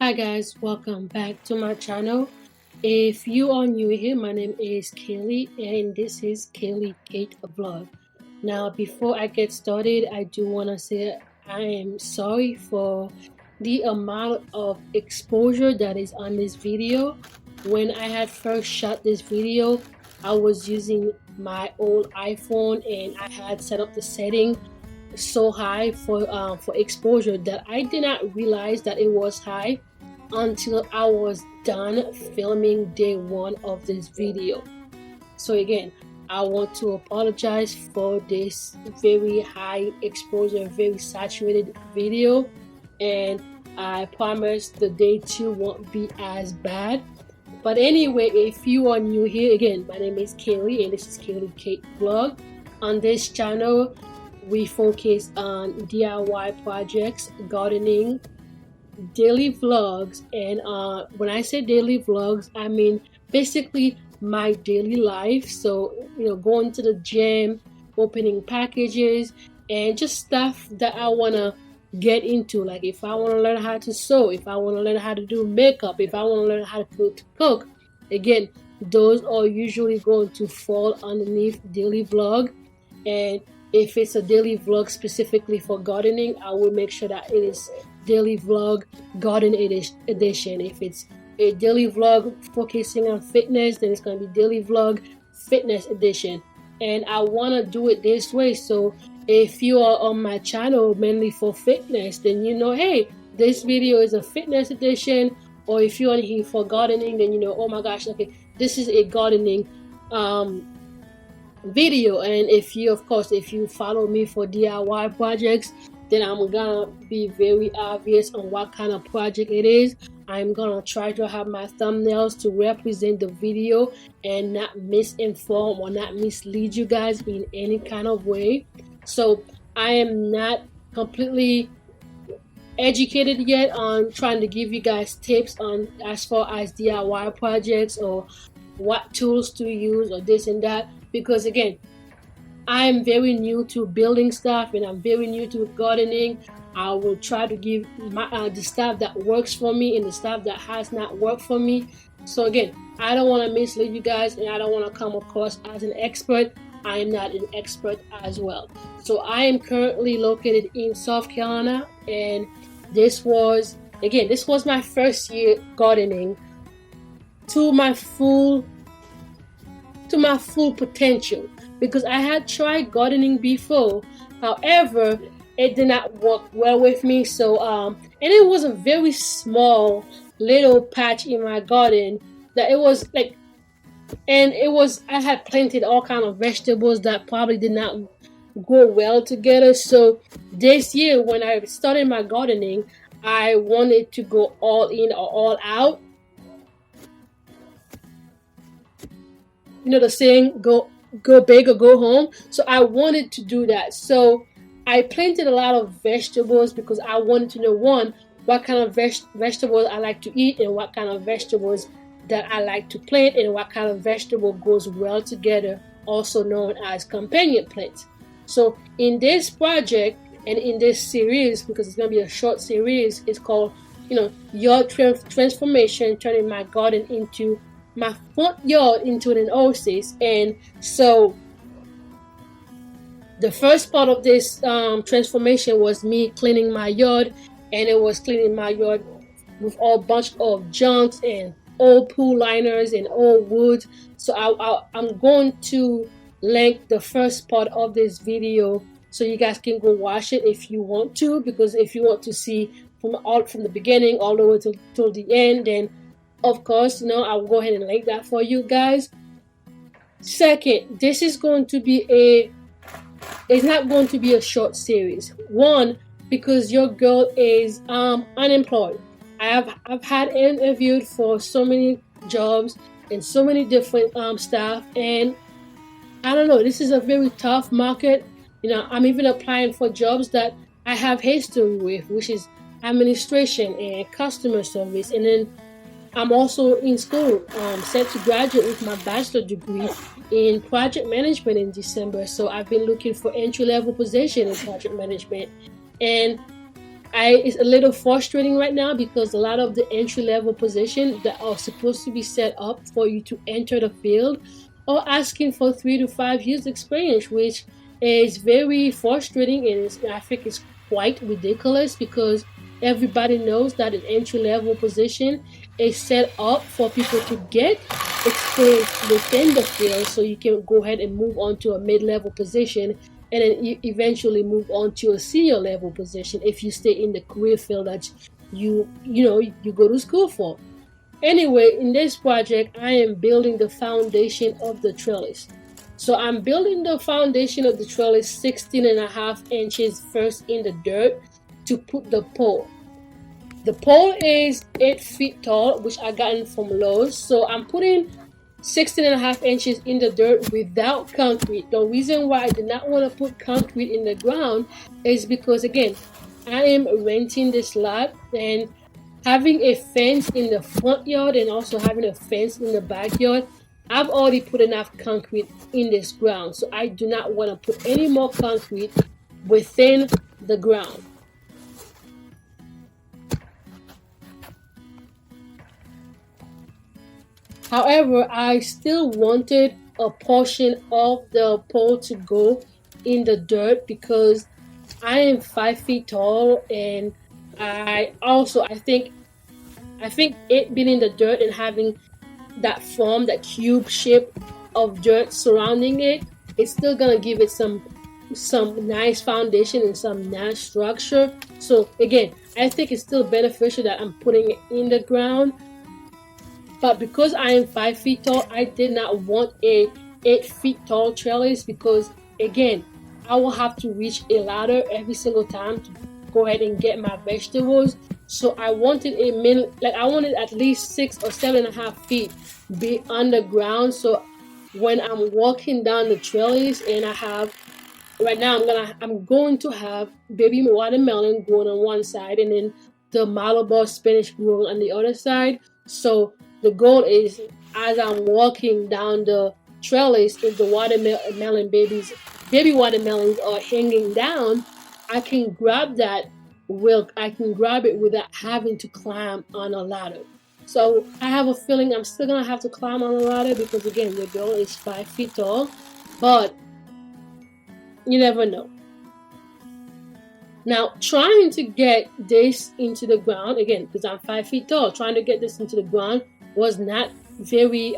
Hi guys, welcome back to my channel. If you are new here, my name is Kaylee and this is Kaylee Kate Vlog. Now before I get started, I do want to say I am sorry for the amount of exposure that is on this video. When I had first shot this video, I was using my old iPhone and I had set up the setting so high for exposure that I did not realize that it was high until I was done filming day one of this video. So again, I want to apologize for this very high exposure, very saturated video, and I promise the day two won't be as bad. But anyway, if you are new here, again, my name is Kaylee and this is Kaylee Kate Vlog. On this channel, we focus on DIY projects, gardening, daily vlogs, and when I say daily vlogs, I mean basically my daily life. So going to the gym, opening packages, and just stuff that I want to get into. Like if I want to learn how to sew, if I want to learn how to do makeup, if I want to learn how to cook, again, those are usually going to fall underneath daily vlog. And if it's a daily vlog specifically for gardening, I will make sure that it is daily vlog garden edition. If it's a daily vlog focusing on fitness, then it's going to be daily vlog fitness edition. And I want to do it this way, so if you are on my channel mainly for fitness, then hey, this video is a fitness edition. Or if you're on here for gardening, then oh my gosh, okay, this is a gardening video. And if you follow me for DIY projects, then I'm gonna be very obvious on what kind of project it is. I'm gonna try to have my thumbnails to represent the video and not misinform or not mislead you guys in any kind of way. So I am not completely educated yet on trying to give you guys tips on as far as DIY projects or what tools to use or this and that, because again, I'm very new to building stuff and I'm very new to gardening. I will try to give my the stuff that works for me and the stuff that has not worked for me. So again, I don't want to mislead you guys and I don't want to come across as an expert. I am not an expert as well. So I am currently located in South Carolina, and this was my first year gardening to my full potential, because I had tried gardening before. However, it did not work well with me. So and it was a very small little patch in my garden that it was like, and I had planted all kind of vegetables that probably did not go well together. So this year when I started my gardening, I wanted to go all in or all out. The saying, go big or go home. So I wanted to do that. So I planted a lot of vegetables because I wanted to know, one, what kind of vegetables I like to eat and what kind of vegetables that I like to plant and what kind of vegetable goes well together, also known as companion plants. So in this project and in this series, because it's going to be a short series, it's called Your Transformation, turning my garden into my front yard into an oasis. And so the first part of this transformation was me cleaning my yard, and it was cleaning my yard with a bunch of junks and old pool liners and old wood. So I'm going to link the first part of this video so you guys can go watch it if you want to, because if you want to see from the beginning all the way till the end, then of course, I'll go ahead and link that for you guys. Second, this is going to be it's not going to be a short series. One, because your girl is unemployed. I've had interviewed for so many jobs and so many different staff, and I don't know, this is a very tough market. I'm even applying for jobs that I have history with, which is administration and customer service, and then I'm also in school, set to graduate with my bachelor degree in project management in December. So I've been looking for entry-level position in project management. And It's a little frustrating right now because a lot of the entry level positions that are supposed to be set up for you to enter the field are asking for 3 to 5 years experience, which is very frustrating, and I think it's quite ridiculous because everybody knows that an entry level position is set up for people to get experience within the field so you can go ahead and move on to a mid-level position and then eventually move on to a senior level position if you stay in the career field that you go to school for. Anyway, in this project, I am building the foundation of the trellis. So I'm building the foundation of the trellis 16.5 inches first in the dirt to put the pole. The pole is 8 feet tall, which I gotten from Lowe's. So I'm putting 16.5 inches in the dirt without concrete. The reason why I did not want to put concrete in the ground is because, again, I am renting this lot, and having a fence in the front yard and also having a fence in the backyard, I've already put enough concrete in this ground. So I do not want to put any more concrete within the ground. However, I still wanted a portion of the pole to go in the dirt because I am 5 feet tall, and I think it being in the dirt and having that form, that cube shape of dirt surrounding it, it's still gonna give it some nice foundation and some nice structure. So again, I think it's still beneficial that I'm putting it in the ground. But because I am 5 feet tall, I did not want a 8 feet tall trellis because, again, I will have to reach a ladder every single time to go ahead and get my vegetables. So I wanted I wanted at least 6 or 7.5 feet be underground. So when I'm walking down the trellis, and right now I'm going to have baby watermelon growing on one side and then the Malabar spinach growing on the other side. So the goal is, as I'm walking down the trellis, if the baby watermelons are hanging down, I can grab it without having to climb on a ladder. So I have a feeling I'm still gonna have to climb on a ladder because, again, the girl is 5 feet tall, but you never know. Now, trying to get this into the ground, again, because I'm 5 feet tall, trying to get this into the ground was not very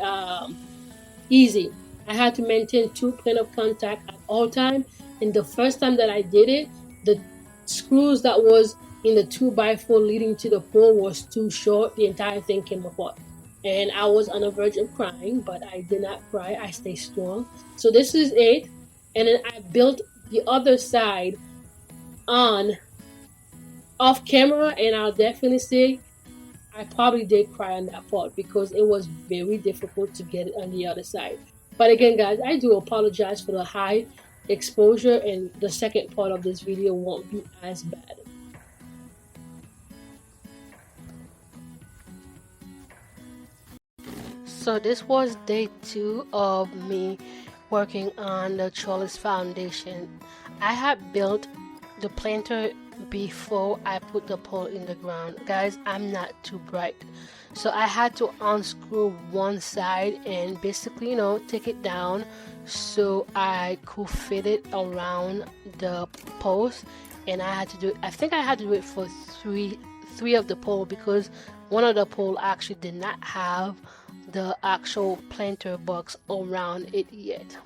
easy. I had to maintain 2 points of contact at all time. And the first time that I did it, the screws that was in the 2x4 leading to the pole was too short. The entire thing came apart. And I was on the verge of crying, but I did not cry. I stayed strong. So this is it. And then I built the other side on off camera, and I'll definitely say I probably did cry on that part because it was very difficult to get it on the other side. But again, guys, I do apologize for the high exposure, and the second part of this video won't be as bad. So this was day 2 of me working on the trellis foundation. I had built the planter before I put the pole in the ground. Guys, I'm not too bright, so I had to unscrew one side and basically, take it down so I could fit it around the post. And I think I had to do it for three of the pole because one of the pole actually did not have the actual planter box around it yet.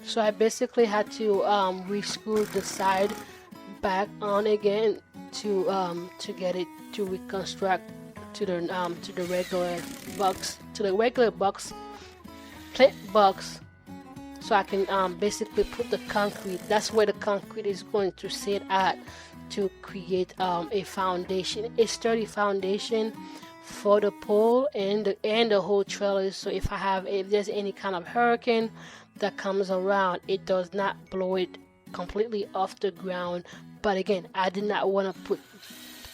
So I basically had to rescrew the side back on again to get it to reconstruct to the regular box plate box, so I can basically put the concrete. That's where the concrete is going to sit at to create a foundation, a sturdy foundation for the pole and the whole trellis. So if there's any kind of hurricane that comes around, it does not blow it completely off the ground. But again, I did not want to put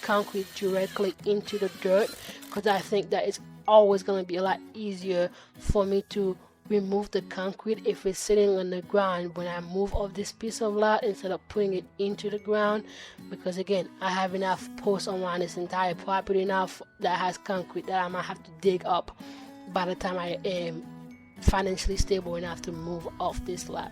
concrete directly into the dirt, because I think that it's always going to be a lot easier for me to remove the concrete if it's sitting on the ground when I move off this piece of lot, instead of putting it into the ground. Because again, I have enough posts around this entire property now that has concrete that I might have to dig up by the time I am financially stable enough to move off this lot.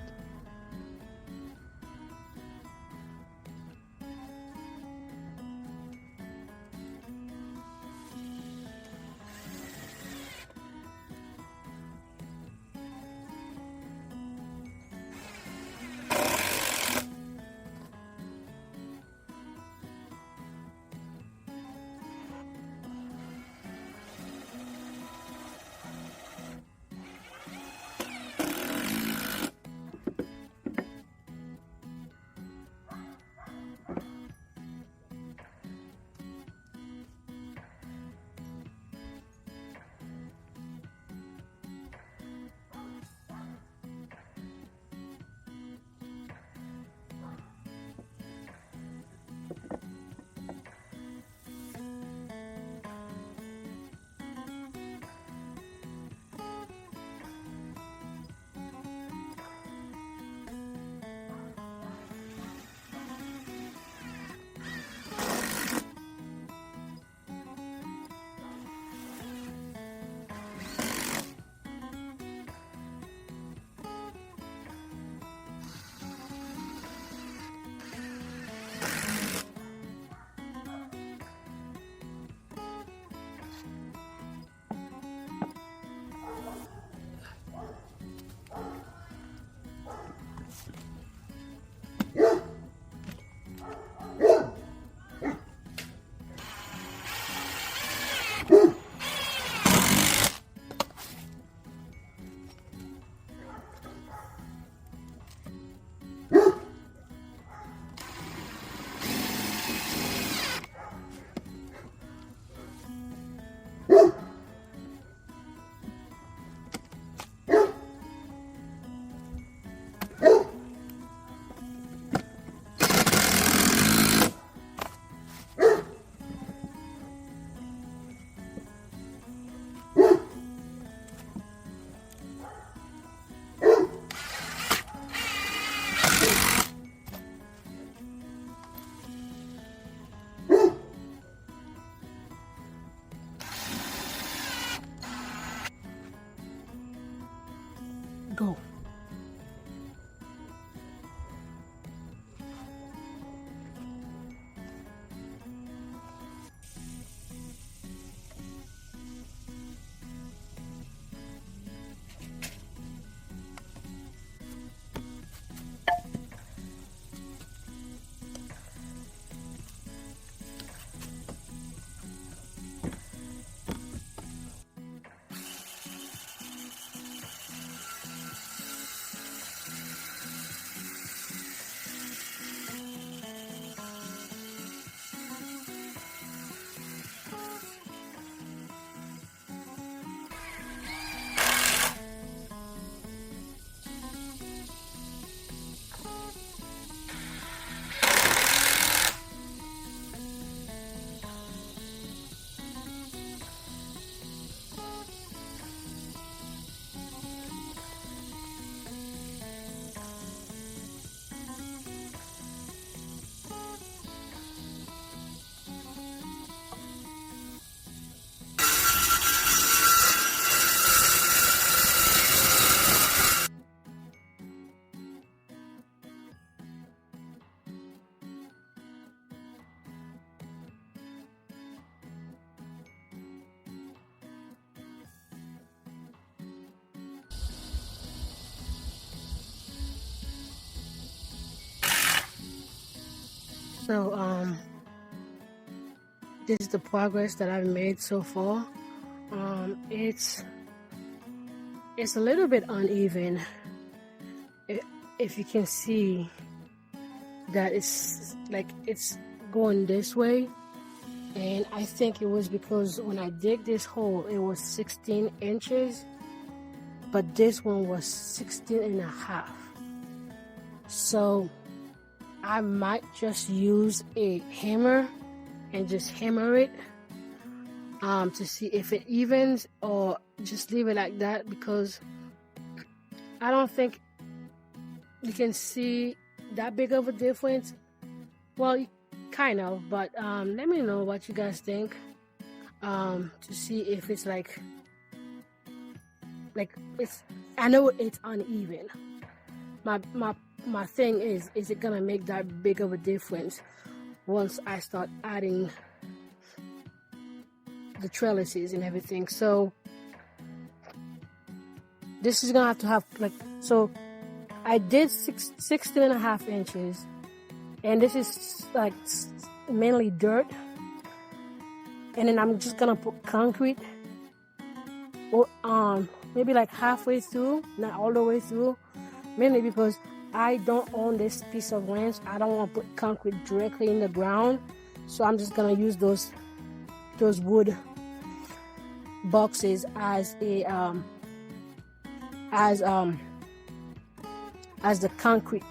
Go. So this is the progress that I've made so far. It's a little bit uneven. If you can see that it's like it's going this way, and I think it was because when I dig this hole it was 16 inches, but this one was 16 and a half. So I might just use a hammer and just hammer it to see if it evens, or just leave it like that, because I don't think you can see that big of a difference. Well, kind of, but let me know what you guys think, to see if it's like it's, I know it's uneven. My thing is it gonna make that big of a difference once I start adding the trellises and everything? So this is gonna have to have so I did 16.5 inches, and this is like mainly dirt, and then I'm just gonna put concrete, or maybe like halfway through, not all the way through, mainly because I don't own this piece of land. I don't want to put concrete directly in the ground, so I'm just gonna use those wood boxes as a as the concrete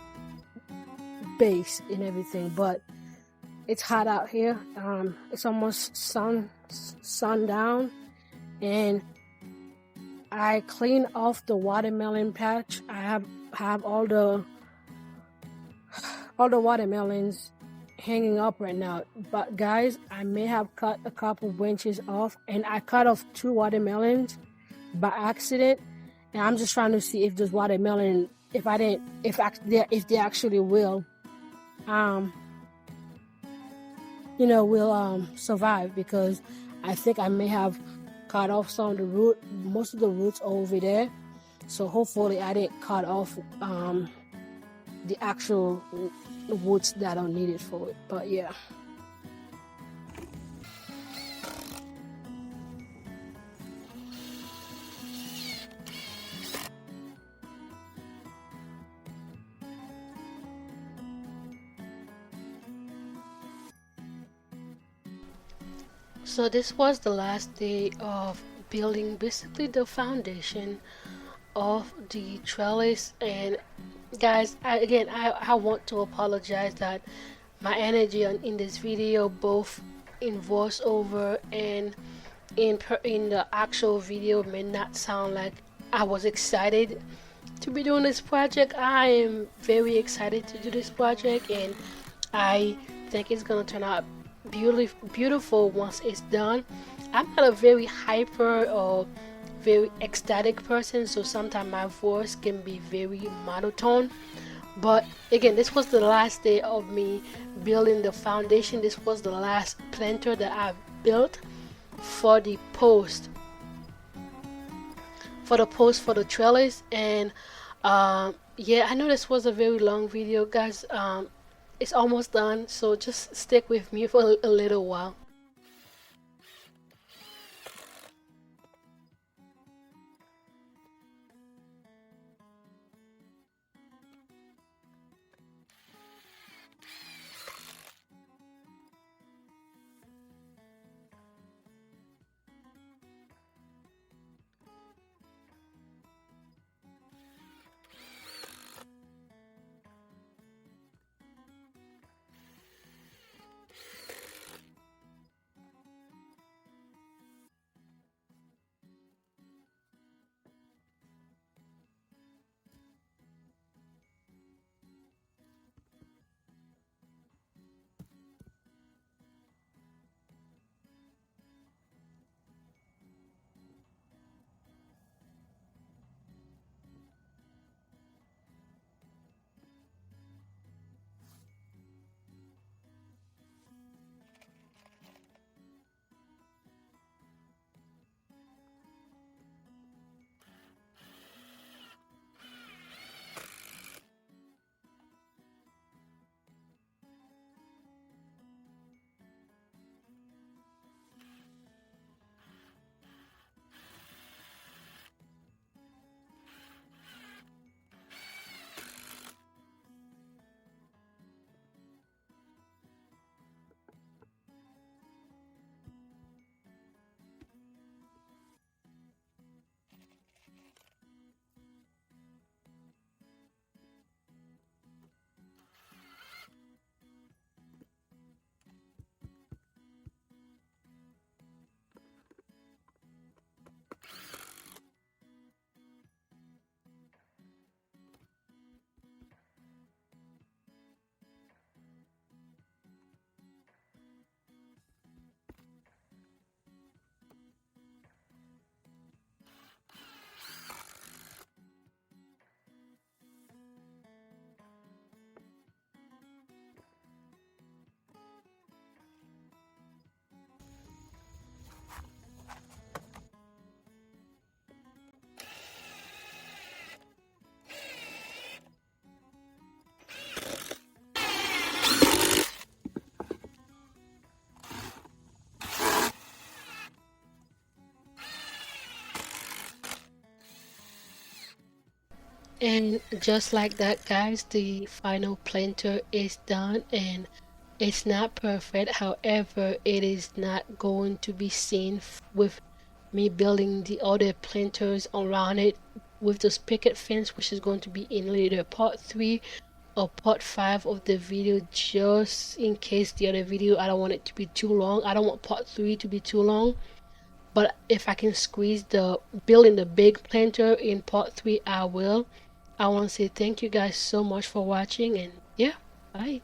base and everything. But it's hot out here. It's almost sundown, and I clean off the watermelon patch. I have all the watermelons hanging up right now. But guys, I may have cut a couple branches off, and I cut off 2 watermelons by accident. And I'm just trying to see if those watermelon, if they actually will, will survive, because I think I may have cut off some of the most of the roots over there. So hopefully I didn't cut off the actual roots that are needed for it. But yeah. So this was the last day of building basically the foundation of the trellis. And guys, I want to apologize that my energy in this video, both in voiceover and in the actual video, may not sound like I was excited to be doing this project. I am very excited to do this project, and I think it's gonna turn out beautiful once it's done. I'm not a very hyper or very ecstatic person, so sometimes my voice can be very monotone. But again, this was the last day of me building the foundation. This was the last planter that I've built for the post for the trellis. And yeah, I know this was a very long video, guys. It's almost done, so just stick with me for a little while. And just like that, guys, the final planter is done, and it's not perfect. However, it is not going to be seen with me building the other planters around it with those picket fence, which is going to be in later part 3 or part 5 of the video, just in case the other video, I don't want it to be too long. I don't want part 3 to be too long. But if I can squeeze the building the big planter in part 3, I will. I want to say thank you guys so much for watching, and yeah, bye.